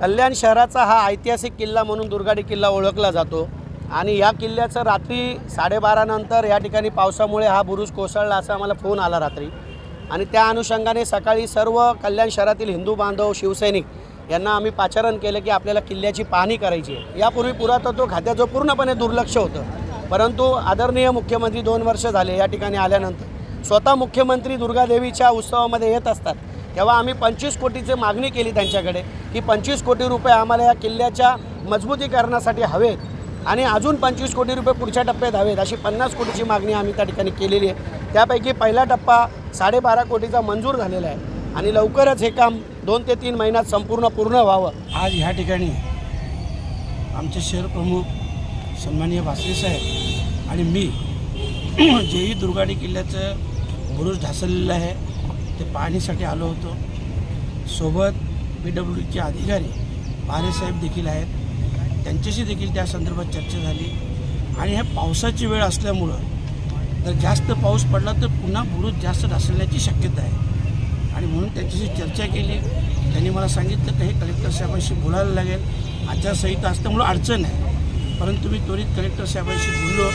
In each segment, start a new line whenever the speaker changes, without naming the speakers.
कल्याण शहराचा हा ऐतिहासिक किल्ला म्हणून दुर्गाडी किल्ला ओळखला जातो आणि या किल्ल्याचं रात्री 12:30 नंतर या ठिकाणी पावसामुळे हा बुरुज कोसळला असा आम्हाला फोन आला रात्री आणि त्या अनुषंगाने सकाळी सर्व कल्याण शहरातील हिंदू बांधव शिवसैनिक यांना आम्ही पाचारण केलं की आपल्याला किल्ल्याची पाहणी करायची आहे। यापूर्वी पुरातत्व खात्याचं पूर्णपणे दुर्लक्ष होतं, परंतु आदरणीय मुख्यमंत्री 2 वर्ष झाले या ठिकाणी आल्यानंतर स्वतः मुख्यमंत्री दुर्गादेवीच्या उत्सवामध्ये येत असतात, तेव्हा आम्ही 25 कोटीची मागणी केली त्यांच्याकडे की 25 कोटी रुपये आम्हाला या किल्ल्याच्या मजबूतीकरणासाठी हवेत आणि अजून 25 कोटी रुपये पुढच्या टप्प्यात हवेत, अशी 50 कोटीची मागणी आम्ही त्या ठिकाणी केलेली आहे। त्यापैकी पहिला टप्पा 12.5 कोटीचा मंजूर झालेला आहे आणि लवकरच हे काम 2 ते 3 महिन्यात पूर्ण व्हावं।
आज ह्या ठिकाणी आमचे शहर प्रमुख सन्माननीय भासरे साहेब आणि मी जेही दुर्गाडी किल्ल्याचं बुरुज ढासळलेलं आहे ते पाहणीसाठी आलो होतो। सोबत PWDचे अधिकारी भारे साहेब देखील आहेत, त्यांच्याशी देखील त्या संदर्भात चर्चा झाली आणि ह्या पावसाची वेळ असल्यामुळं जर जास्त पाऊस पडला तर पुन्हा बुरुज जास्त ढासळण्याची शक्यता आहे आणि म्हणून त्यांच्याशी चर्चा केली। त्यांनी मला सांगितलं की हे कलेक्टर साहेबांशी बोलायला लागेल, आचारसंहिता असल्यामुळं अडचण आहे, परंतु मी त्वरित कलेक्टर साहेबांशी बोललो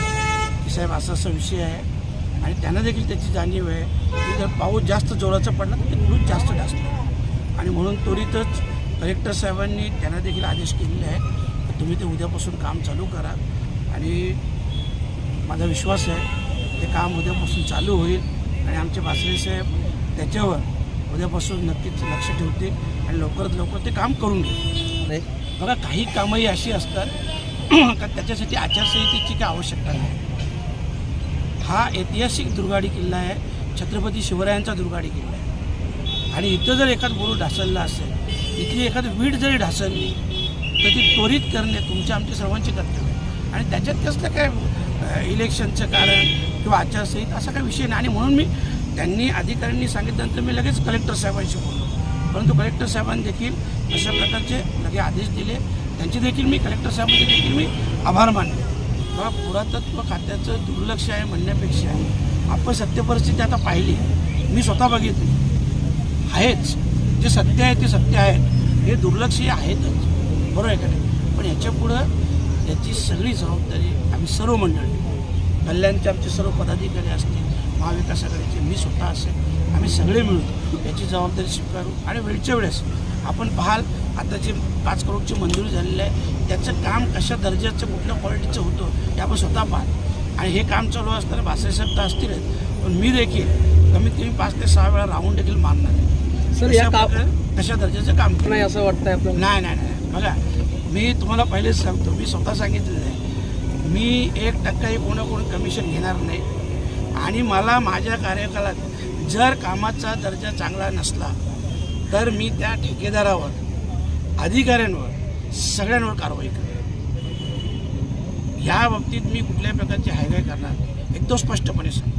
की साहेब असा विषय आहे आणि त्यांना देखील त्याची जाणीव आहे की जर पाऊस जास्त जोराचा पडला तर ते बुरुज जास्त ढासतो आणि म्हणून त्वरितच कलेक्टर साहेबांनी त्यांना देखील आदेश केलेले आहे की तुम्ही ते उद्यापासून काम चालू करा आणि माझा विश्वास आहे ते काम उद्यापासून चालू होईल आणि आमचे भासरे साहेब त्याच्यावर उद्यापासून नक्कीच लक्ष ठेवतील आणि लवकरात लवकर ते काम करून घेतील। बघा काही कामंही अशी असतात का त्याच्यासाठी आचारसंहितेची काही आवश्यकता नाही। हा ऐतिहासिक दुर्गाडी किल्ला आहे, छत्रपती शिवरायांचा दुर्गाडी किल्ला आहे आणि इथं जर एखाद बुरुज ढासळला असेल, इथली एखादी वीट जरी ढासळली तर ती त्वरित करणे तुमच्या आमच्या सर्वांचे कर्तव्य आहे आणि त्याच्यात कसलं काय इलेक्शनचं कारण किंवा आचारसंहिता असा काही विषय नाही आणि म्हणून मी त्यांनी अधिकाऱ्यांनी सांगितल्यानंतर मी लगेच कलेक्टर साहेबांशी बोललो, परंतु कलेक्टर साहेबांनी देखील अशा प्रकारचे लगेच आदेश दिले, त्यांचे देखील मी कलेक्टर साहेबांचे देखील मी आभार मानले। बघा पुरातत्व खात्याचं दुर्लक्ष आहे म्हणण्यापेक्षा आपण सत्य परिस्थिती आता पाहिली, मी स्वतः बघितली आहेच, जे सत्य आहे ते सत्य आहेत, हे दुर्लक्ष आहेतच, बरोबर आहे का नाही? पण याच्यापुढं याची सगळी जबाबदारी आम्ही सर्व मंडळी, कल्याणचे आमचे सर्व पदाधिकारी असतील, महाविकास आघाडीचे, मी स्वतः असेल, आम्ही सगळे मिळून याची जबाबदारी स्वीकारू आणि वेळच्या वेळेस आपण पाहाल आता जे 5 करोडची मंजुरी झालेली आहे त्याचं काम कशा दर्जाचं कुठल्या क्वालिटीचं होतं हे आपण स्वतः पाहाल आणि हे काम चालू असताना भासरे साहेब तर असतीलच, पण मी देखील कमीत कमी 5 ते 6 वेळा राहून देखील मानणार आहे
सर या
कशा दर्जाचं काम
नाही असं वाटतंय आपल्याला?
नाही बघा मी तुम्हाला पहिलेच सांगतो, मी स्वतः सांगितलेलं आहे मी 1% कोण कमिशन घेणार नाही आणि मला माझ्या कार्यकालात जर कामाचा दर्जा चांगला नसला तर मी त्या ठेकेदारावर, अधिकाऱ्यांवर, सगळ्यांवर कारवाई करेन। या बाबतीत मी कुठल्याही प्रकारची हायगाय करणार नाही, एकदम स्पष्टपणे सांगतो।